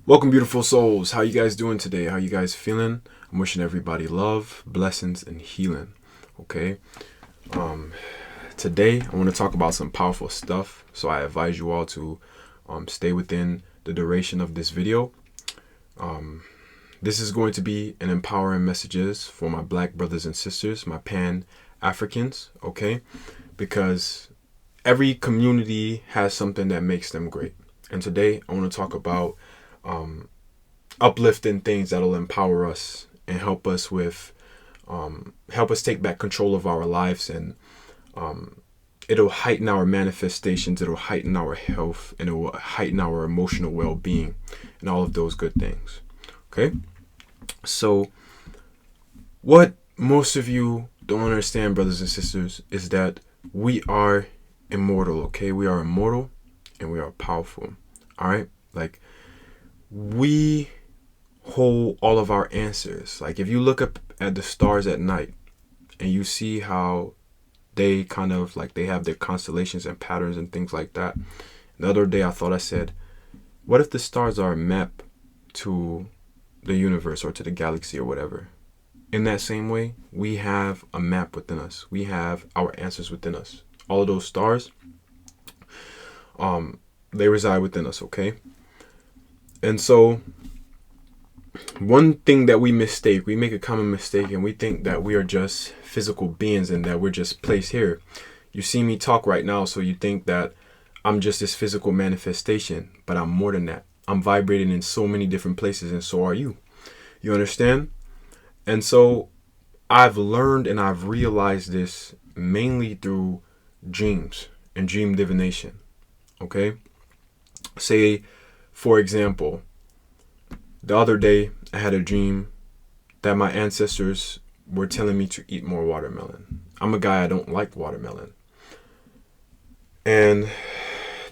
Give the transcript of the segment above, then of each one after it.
Welcome, beautiful souls. How you guys doing today? How you guys feeling? I'm wishing everybody love, blessings, and healing. Okay. Today I want to talk about some powerful stuff. So I advise you all to stay within the duration of this video. This is going to be an empowering messages for my black brothers and sisters, my Pan-Africans. Okay, because every community has something that makes them great. And today I want to talk about uplifting things that'll empower us and help us take back control of our lives, and it'll heighten our manifestations, it'll heighten our health, and it will heighten our emotional well-being and all of those good things. Okay, so what most of you don't understand, brothers and sisters, is that we are immortal. Okay, we are immortal and we are powerful. All right, like, we hold all of our answers. Like, if you look up at the stars at night and you see how they kind of like they have their constellations and patterns and things like that. The other day I said, what if the stars are a map to the universe or to the galaxy or whatever? In that same way, we have a map within us. We have our answers within us. All of those stars, they reside within us, okay? And so one thing that we make a common mistake, and we think that we are just physical beings and that we're just placed here. You see me talk right now, so you think that I'm just this physical manifestation, but I'm more than that. I'm vibrating in so many different places, and so are you. You understand? And so I've learned and I've realized this mainly through dreams and dream divination. Okay? Say, for example, the other day I had a dream that my ancestors were telling me to eat more watermelon. I'm a guy, I don't like watermelon. And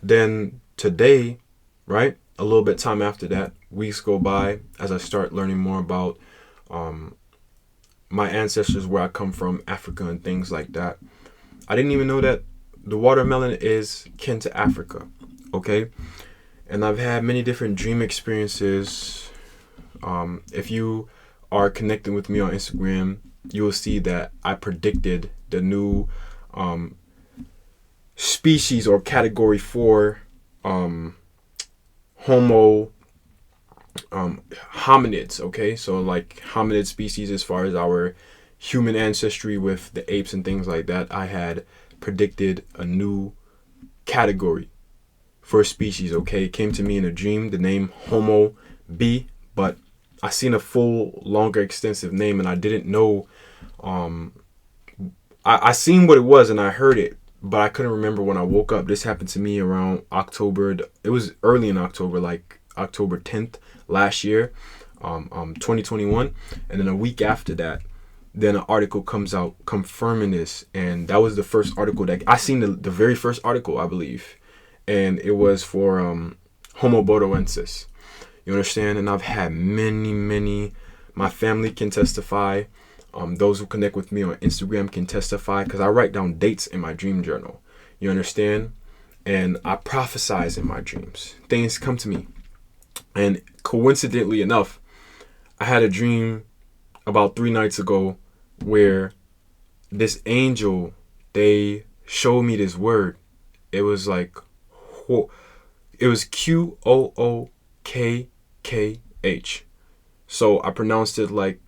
then today, right, a little bit time after that, weeks go by as I start learning more about my ancestors, where I come from, Africa and things like that. I didn't even know that the watermelon is kin to Africa. Okay? And I've had many different dream experiences. If you are connecting with me on Instagram, you will see that I predicted the new species or category for Homo hominids. Okay, so like hominid species, as far as our human ancestry with the apes and things like that, I had predicted a new category for a species. Okay, it came to me in a dream, the name Homo B, but I seen a full, longer, extensive name, and I didn't know. I seen what it was and I heard it, but I couldn't remember when I woke up. This happened to me around October. It was early in October, like October 10th last year, 2021. And then a week after that, then an article comes out confirming this. And that was the first article that I seen, the very first article, I believe. And it was for Homo bodoensis. You understand? And I've had many, my family can testify. Those who connect with me on Instagram can testify, because I write down dates in my dream journal. You understand? And I prophesize in my dreams. Things come to me. And coincidentally enough, I had a dream about 3 nights ago where this angel, they showed me this word. It was like, it was QOOKKH. So I pronounced it like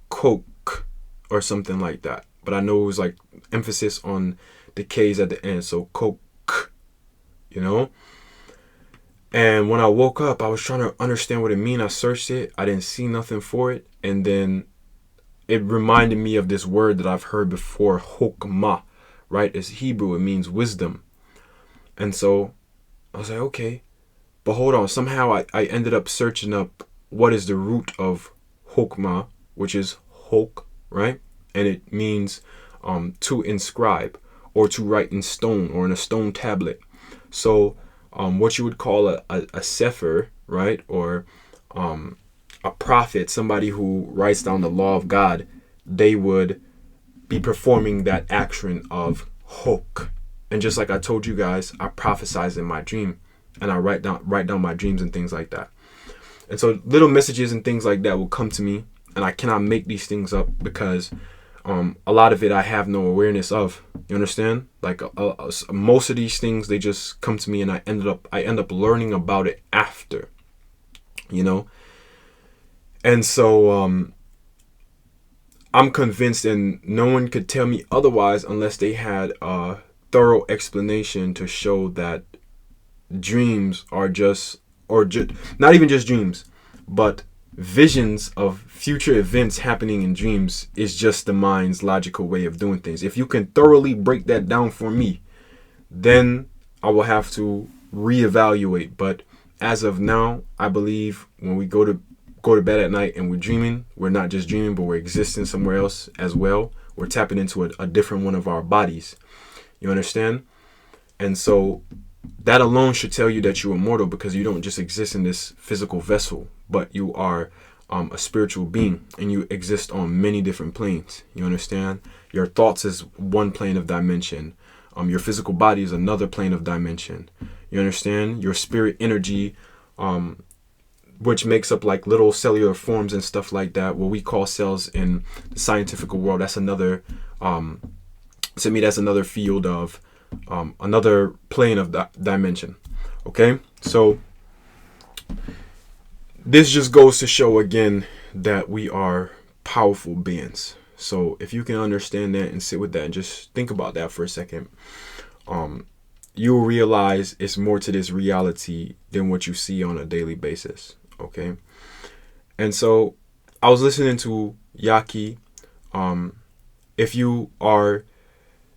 coke or something like that. But I know it was like emphasis on the K's at the end. So coke, you know? And when I woke up, I was trying to understand what it mean. I searched it. I didn't see nothing for it. And then it reminded me of this word that I've heard before, hokmah, right? It's Hebrew. It means wisdom. And so I was like, okay. But hold on. Somehow I ended up searching up what is the root of hokmah, which is hok, right? And it means to inscribe or to write in stone or in a stone tablet. So what you would call a sefer, right? Or a prophet, somebody who writes down the law of God, they would be performing that action of hok. And just like I told you guys, I prophesize in my dream, and I write down my dreams and things like that. And so little messages and things like that will come to me, and I cannot make these things up because a lot of it I have no awareness of. You understand? Like most of these things, they just come to me, and I end up learning about it after, you know. And so I'm convinced, and no one could tell me otherwise unless they had a thorough explanation to show that dreams are not even just dreams, but visions of future events happening in dreams is just the mind's logical way of doing things. If you can thoroughly break that down for me, then I will have to reevaluate. But as of now, I believe when we go to bed at night and we're dreaming, we're not just dreaming, but we're existing somewhere else as well. We're tapping into a different one of our bodies. You understand? And so that alone should tell you that you're immortal, because you don't just exist in this physical vessel, but you are a spiritual being, and you exist on many different planes. You understand? Your thoughts is one plane of dimension. Your physical body is another plane of dimension. You understand? Your spirit energy, which makes up like little cellular forms and stuff like that, what we call cells in the scientific world, that's another, to me, that's another field of, another plane of dimension. Okay, so this just goes to show again that we are powerful beings. So if you can understand that and sit with that and just think about that for a second, you'll realize it's more to this reality than what you see on a daily basis. Okay, and so I was listening to Yaki.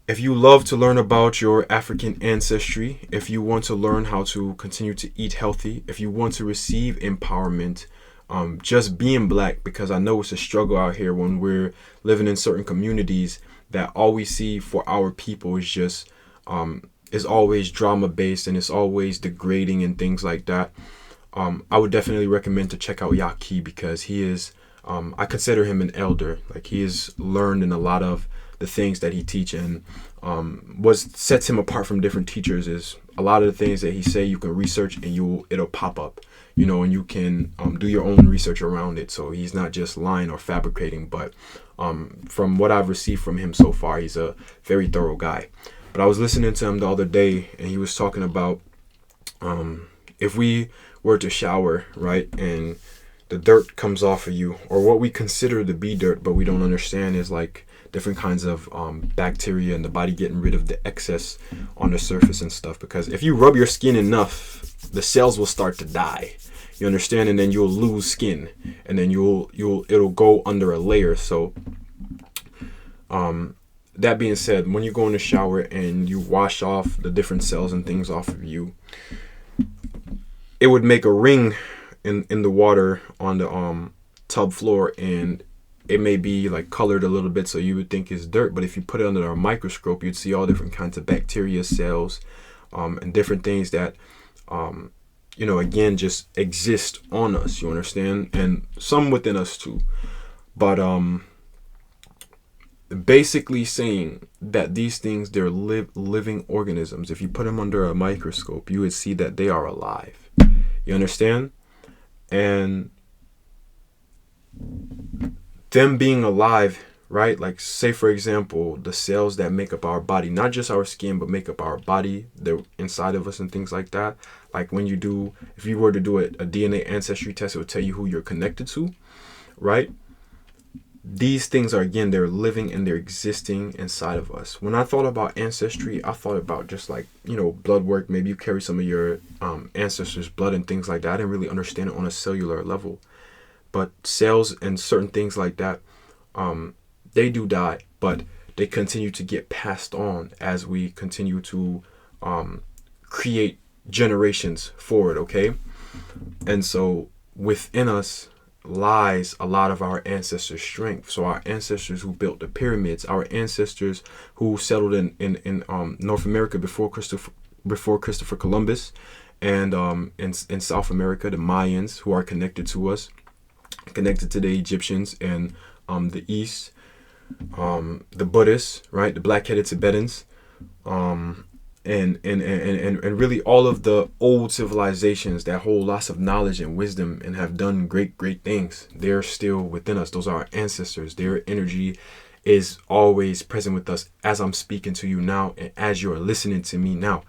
If you love to learn about your African ancestry, if you want to learn how to continue to eat healthy, if you want to receive empowerment, just being black, because I know it's a struggle out here when we're living in certain communities that all we see for our people is just is always drama based, and it's always degrading and things like that. I would definitely recommend to check out Yaki, because he is, I consider him an elder. Like, he has learned in a lot of the things that he teach, and what sets him apart from different teachers is a lot of the things that he say you can research and it'll pop up, you know, and you can do your own research around it. So he's not just lying or fabricating, but from what I've received from him so far, he's a very thorough guy. But I was listening to him the other day, and he was talking about if we were to shower, right, and the dirt comes off of you, or what we consider to be dirt, but we don't understand is like different kinds of bacteria, and the body getting rid of the excess on the surface and stuff. Because if you rub your skin enough, the cells will start to die. You understand? And then you'll lose skin, and then it'll go under a layer. So that being said, when you go in the shower and you wash off the different cells and things off of you, it would make a ring in the water on the tub floor, and it may be like colored a little bit, so you would think it's dirt. But if you put it under a microscope, you'd see all different kinds of bacteria cells and different things that you know, again, just exist on us. You understand? And some within us too. But basically saying that these things, they're living organisms. If you put them under a microscope, you would see that they are alive. You understand? And them being alive, right? Like, say for example, the cells that make up our body, not just our skin, but make up our body, they're inside of us and things like that. Like when you do, if you were to do a DNA ancestry test, it would tell you who you're connected to, right? These things are, again, they're living and they're existing inside of us. When I thought about ancestry, I thought about just like, you know, blood work. Maybe you carry some of your ancestors' blood and things like that. I didn't really understand it on a cellular level. But cells and certain things like that, they do die, but they continue to get passed on as we continue to create generations forward, okay? And so within us lies a lot of our ancestors' strength. So our ancestors who built the pyramids, our ancestors who settled in North America before Christopher Columbus, and in South America, the Mayans, who are connected to us, connected to the Egyptians, and the East, the Buddhists, right, the black-headed Tibetans, and really all of the old civilizations that hold lots of knowledge and wisdom and have done great things, they're still within us. Those are our ancestors. Their energy is always present with us as I'm speaking to you now, and as you're listening to me now.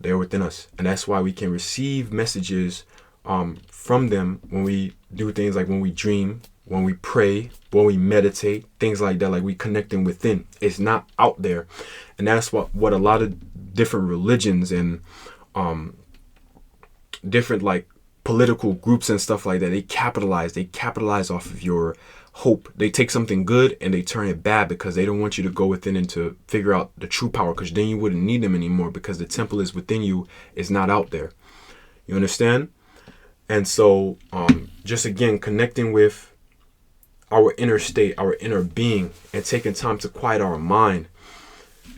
They're within us, and that's why we can receive messages from them when we do things like when we dream, when we pray, when we meditate, things like that. Like we connecting within. It's not out there. And that's what a lot of different religions and different like political groups and stuff like that, they capitalize off of your hope. They take something good and they turn it bad because they don't want you to go within and to figure out the true power, because then you wouldn't need them anymore, because the temple is within you, is not out there. You understand? And so just again, connecting with our inner state, our inner being, and taking time to quiet our mind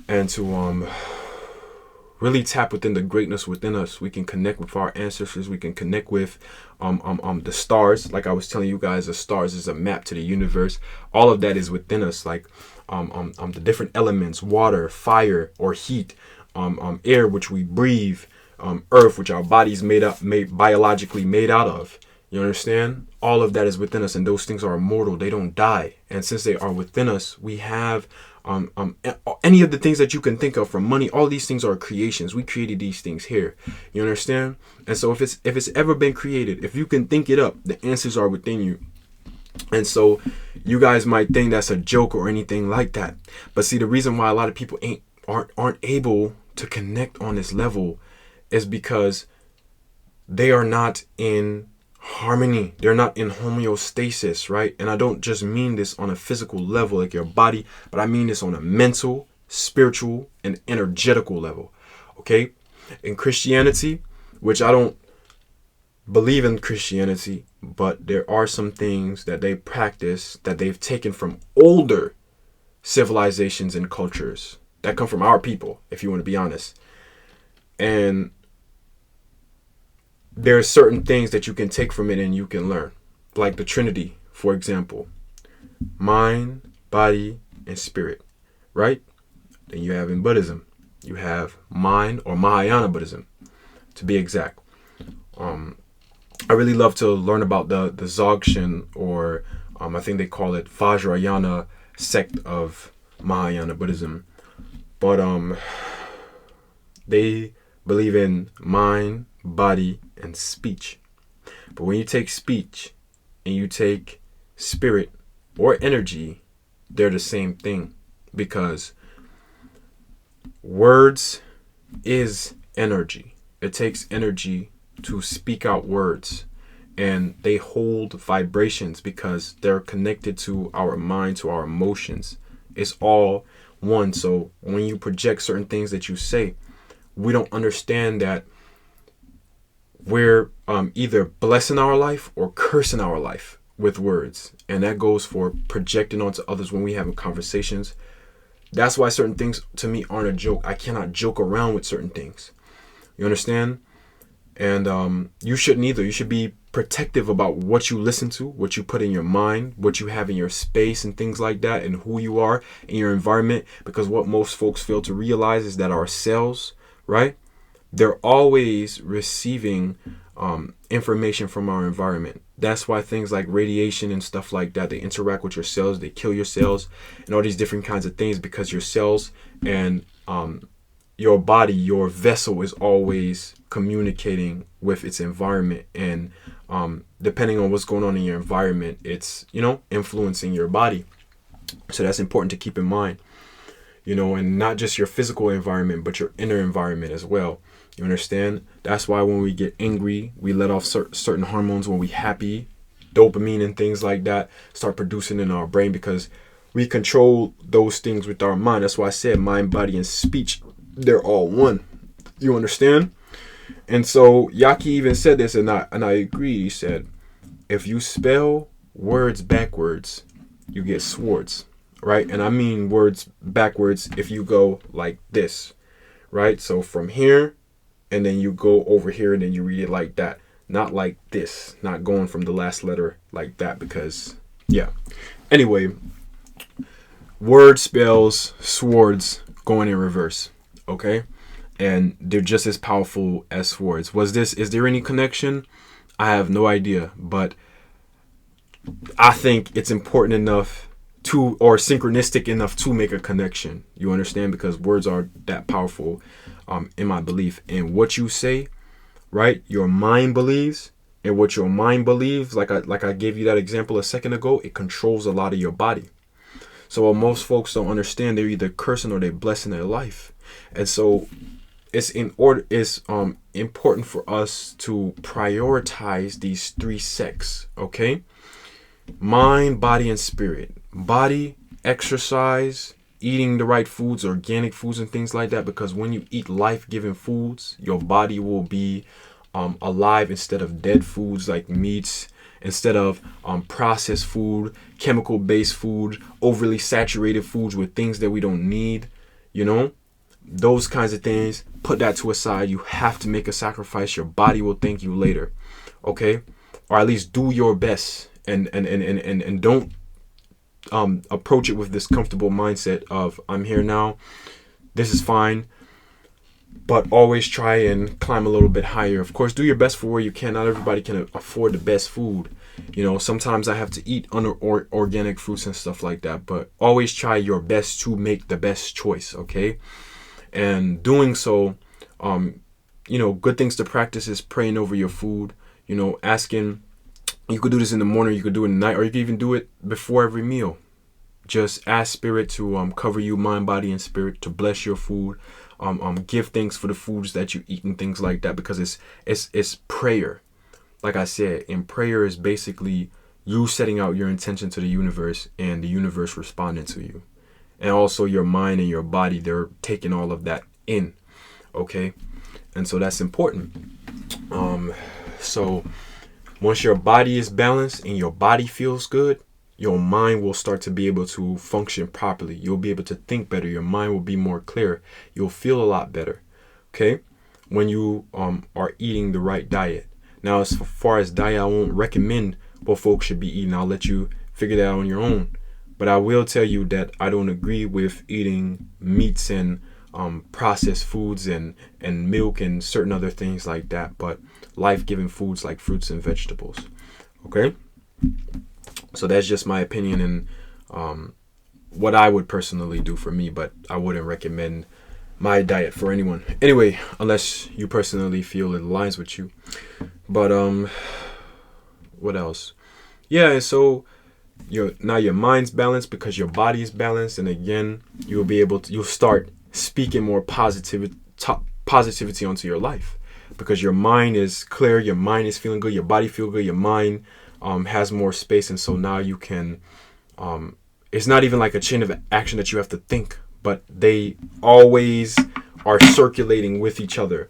and to really tap within the greatness within us. We can connect with our ancestors. We can connect with the stars. Like I was telling you guys, the stars is a map to the universe. All of that is within us. Like the different elements: water, fire, or heat, air, which we breathe, earth, which our body's biologically made out of. You understand? All of that is within us, and those things are immortal. They don't die. And since they are within us, we have any of the things that you can think of, from money. All these things are creations. We created these things here. You understand? And so if it's ever been created, if you can think it up, the answers are within you. And so you guys might think that's a joke or anything like that. But see, the reason why a lot of people aren't able to connect on this level is because they are not in harmony. They're not in homeostasis, right? And I don't just mean this on a physical level, like your body, but I mean this on a mental, spiritual, and energetical level. Okay? In Christianity, which I don't believe in Christianity, but there are some things that they practice that they've taken from older civilizations and cultures that come from our people, if you want to be honest. And there are certain things that you can take from it and you can learn. Like the Trinity, for example. Mind, body, and spirit. Right? Then you have in Buddhism, you have mind, or Mahayana Buddhism, to be exact. I really love to learn about the Dzogchen, or I think they call it Vajrayana sect of Mahayana Buddhism. But they believe in mind, body, and speech. But when you take speech and you take spirit or energy, they're the same thing, because words is energy. It takes energy to speak out words, and they hold vibrations because they're connected to our mind, to our emotions. It's all one. So when you project certain things that you say, we don't understand that we're either blessing our life or cursing our life with words. And that goes for projecting onto others when we have conversations. That's why certain things to me aren't a joke. I cannot joke around with certain things. You understand? And you shouldn't either. You should be protective about what you listen to, what you put in your mind, what you have in your space and things like that, and who you are in your environment. Because what most folks fail to realize is that our cells, right? They're always receiving information from our environment. That's why things like radiation and stuff like that, they interact with your cells, they kill your cells, and all these different kinds of things, because your cells and your body, your vessel, is always communicating with its environment. And depending on what's going on in your environment, it's, influencing your body. So that's important to keep in mind, and not just your physical environment, but your inner environment as well. You understand? That's why when we get angry, we let off certain hormones. When we're happy, dopamine and things like that start producing in our brain, because we control those things with our mind. That's why I said mind, body, and speech, they're all one. You understand? And so Yaki even said this, and I agree. He said, if you spell words backwards, you get swords, right? And I mean words backwards if you go like this, right? So from here, and then you go over here, and then you read it like that. Not like this. Not going from the last letter like that, because, yeah. Anyway, word spells swords going in reverse, okay? and they're just as powerful as swords. Is there any connection? I have no idea, but I think it's important enough to, or synchronistic enough to make a connection. You understand? Because words are that powerful, in my belief. And what you say, right? Your mind believes, and what your mind believes, like I gave you that example a second ago, it controls a lot of your body. So what most folks don't understand, they're either cursing or they're blessing their life. And so it's important for us to prioritize these three sects, okay? Mind, body, and spirit. Body, exercise, eating the right foods, organic foods and things like that, because when you eat life-giving foods, your body will be alive instead of dead foods like meats, instead of processed food, chemical-based food, overly saturated foods with things that we don't need, you know, those kinds of things. Put that to a side. You have to make a sacrifice. Your body will thank you later, okay? Or at least do your best, and don't approach it with this comfortable mindset of, I'm here now, this is fine. But always try and climb a little bit higher. Of course, do your best for where you can. Not everybody can afford the best food. You know, sometimes I have to eat organic fruits and stuff like that. But always try your best to make the best choice, okay? And doing so, you know, good things to practice is praying over your food. You know, asking, you could do this in the morning, you could do it at night, or you could even do it before every meal. Just ask Spirit to cover you, mind, body, and spirit, to bless your food. Give thanks for the foods that you eat and things like that, because it's prayer. Like I said, and prayer is basically you setting out your intention to the universe and the universe responding to you. And also your mind and your body, they're taking all of that in. Okay? And so that's important. So once your body is balanced and your body feels good, your mind will start to be able to function properly. You'll be able to think better. Your mind will be more clear. You'll feel a lot better, okay, when you are eating the right diet. Now, as far as diet, I won't recommend what folks should be eating. I'll let you figure that out on your own. But I will tell you that I don't agree with eating meats and processed foods and milk and certain other things like that, but life-giving foods like fruits and vegetables, okay? So that's just my opinion and what I would personally do for me, but I wouldn't recommend my diet for anyone. Anyway, unless you personally feel it aligns with you. But what else? Yeah, so now your mind's balanced because your body is balanced, and again, you'll start speaking more positivity onto your life, because your mind is clear, your mind is feeling good, your body feels good, your mind has more space. And so now you can, it's not even like a chain of action that you have to think, but they always are circulating with each other.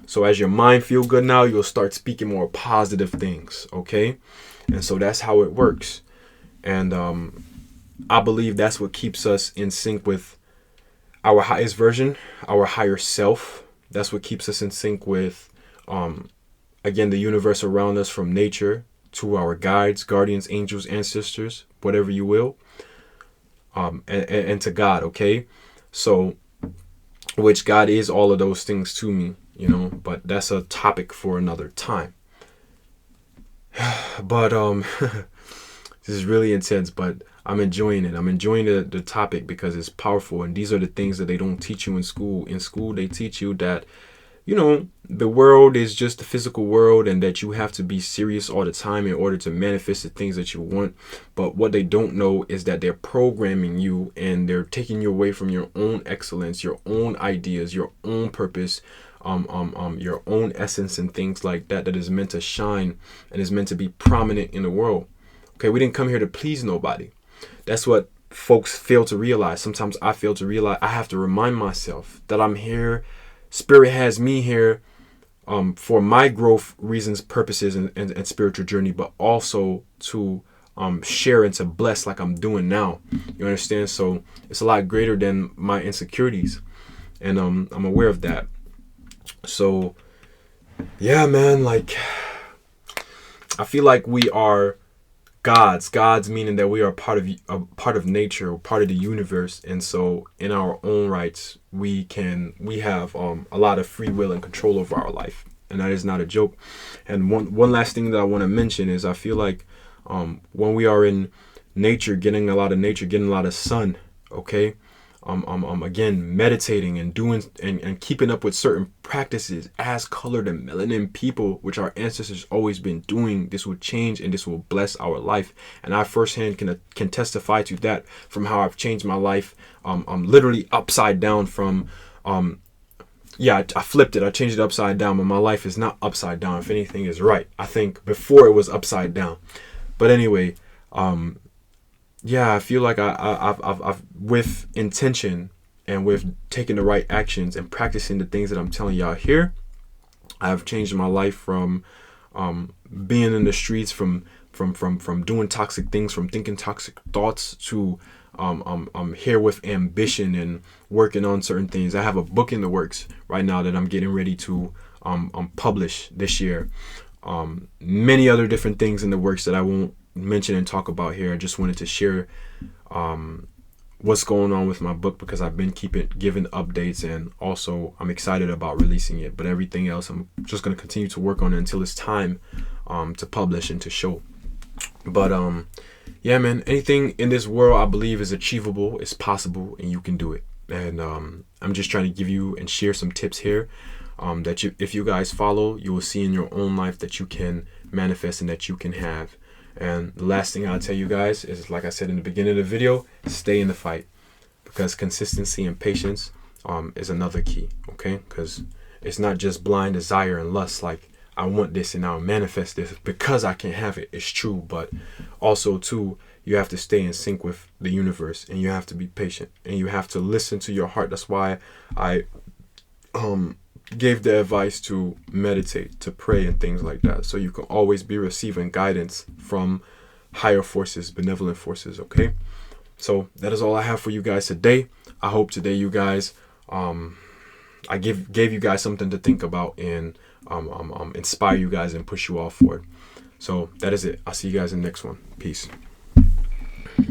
So as your mind feel good now, you'll start speaking more positive things, okay? And so that's how it works. And I believe that's what keeps us in sync with our highest version, our higher self. That's what keeps us in sync with, again, the universe around us, from nature to our guides, guardians, angels, ancestors, whatever you will, and to God, okay? So, which God is all of those things to me, you know, but that's a topic for another time. But this is really intense, but I'm enjoying it. I'm enjoying the topic because it's powerful, and these are the things that they don't teach you in school. In school, they teach you that, you know, the world is just the physical world, and that you have to be serious all the time in order to manifest the things that you want. But what they don't know is that they're programming you, and they're taking you away from your own excellence, your own ideas, your own purpose, your own essence, and things like that, that is meant to shine and is meant to be prominent in the world. Okay, we didn't come here to please nobody. That's what folks fail to realize. Sometimes I fail to realize. I have to remind myself that I'm here. Spirit has me here for my growth reasons, purposes, and spiritual journey, but also to share and to bless like I'm doing now. You understand? So it's a lot greater than my insecurities, and I'm aware of that. So yeah, man, like I feel like we are Gods meaning that we are a part of nature, part of the universe, and so in our own rights we have a lot of free will and control over our life, and that is not a joke. And one last thing that I want to mention is I feel like when we are in nature, getting a lot of sun, okay, again, meditating and doing and keeping up with certain practices as colored and melanin people, which our ancestors always been doing, this will change and this will bless our life. And I firsthand can testify to that from how I've changed my life. I'm literally upside down from I flipped it. I changed it upside down, but my life is not upside down. If anything is right, I think before it was upside down. But anyway, I feel like I've with intention and with taking the right actions and practicing the things that I'm telling y'all here, I've changed my life from being in the streets, from doing toxic things, from thinking toxic thoughts, to I'm here with ambition and working on certain things. I have a book in the works right now that I'm getting ready to publish this year. Many other different things in the works that I won't mention and talk about here. I just wanted to share what's going on with my book, because I've been giving updates, and also I'm excited about releasing it. But everything else, I'm just going to continue to work on it until it's time to publish and to show. But yeah, man, anything in this world I believe is achievable, is possible, and you can do it. And I'm just trying to give you and share some tips here that if you guys follow, you will see in your own life that you can manifest and that you can have. And the last thing I'll tell you guys is, like I said in the beginning of the video, stay in the fight, because consistency and patience is another key, okay? Because it's not just blind desire and lust, like I want this and I'll manifest this because I can have it. It's true, but also too, you have to stay in sync with the universe, and you have to be patient, and you have to listen to your heart. That's why I gave the advice to meditate, to pray, and things like that, so you can always be receiving guidance from higher forces, benevolent forces, okay? So that is all I have for you guys today. I hope today you guys I gave you guys something to think about, and inspire you guys and push you all forward. So that is it. I'll see you guys in the next one. Peace.